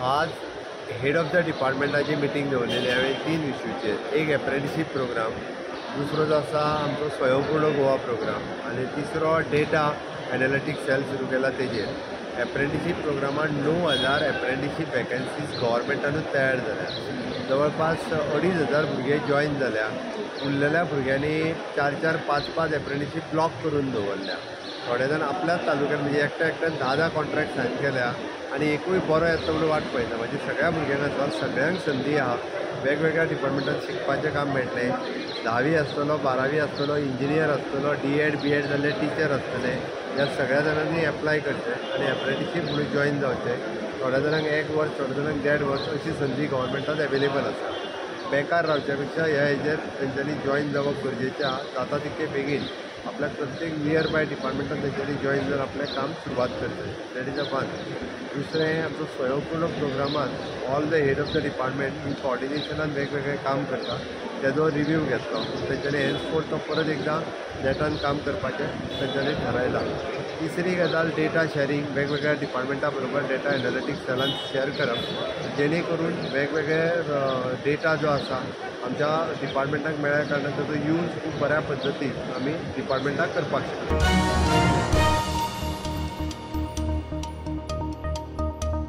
आज head of the डिपार्टमेंटाची meeting दवरलेली हांवें 3 इश्यूचेर. एक एप्रेंटिशीप प्रोग्राम, दुसरो जो आसा आमचो स्वयंपूर्ण गोवा प्रोग्राम आनी तिसरो डेटा एनालिटिक्स सेल सुरू केला तेजेर. एप्रेंटिशीप प्रोग्रामान 9,000 एप्रेंटिशीप वॅकन्सीज गव्हर्मेंटानूच तयार जाल्या. जवळपास 2,500 भुरगे जॉईन जाल्या. उरलेल्या भुरग्यांनी 4-4, 5-5 एप्रेंटिशीप ब्लॉक करून दवरल्या. थोडे जाण आपल्याच तालुक्यात म्हणजे एकट्यान 10 कॉन्ट्रॅक्ट सायन केल्या आनी एकूय बरो येता म्हणून वाट पळयता. म्हणजे सगळ्या भुरग्यांक आसा, सगळ्यांक संदी आहा. वेगवेगळ्या डिपार्टमेंटात शिकपाचें काम मेळटलें. 10वी आसतलो, 12वी आसतलो, इंजिनियर आसतलो, D.Ed, B.Ed जाल्ले टीचर आसतले. ह्या सगळ्या जाणांनी एप्लाय करचें आनी एप्रेंटिशीप म्हणून जॉईन जावचें. थोड्या जाणांक 1 वर्स, थोड्या जाणांक 1.5 वर्स अशी संदी गव्हर्मेंटात एवेलेबल आसा. बेकार रावच्या पेक्षा ह्या हेजेर तेंच्यांनी जॉईन जावप गरजेचें आहा. जाता तितके बेगीन आपल्या प्रत्येक नियर बाय डिपार्टमेंटान तेंच्यांनी जॉईन जावन आपलें काम सुरवात करचें. That is a one. दुसरें, आमचो स्वयंपूर्ण प्रोग्रामात all the head of the department in कॉर्डिनेशनान वेगवेगळें काम करता. तेजो रिव्यू घेतलो. तेंच्यांनी हेन्सफोर्थ तो परत एकदां नेटान काम करपाचें तेंच्यांनी थारायलां. तिसरी गजाल डेटा शेअरिंग, वेगवेगळ्या डिपार्टमेंटा बरोबर डेटा एनालिटिक्स सेलान शेअर करप, जेणे करून वेगवेगळे डेटा जो आसा आमच्या डिपार्टमेंटाक मेळ्ळ्या कारणान ताचो यूज खूब बऱ्या पद्दतीन आमी डिपार्टमेंटाक करपाक शकता.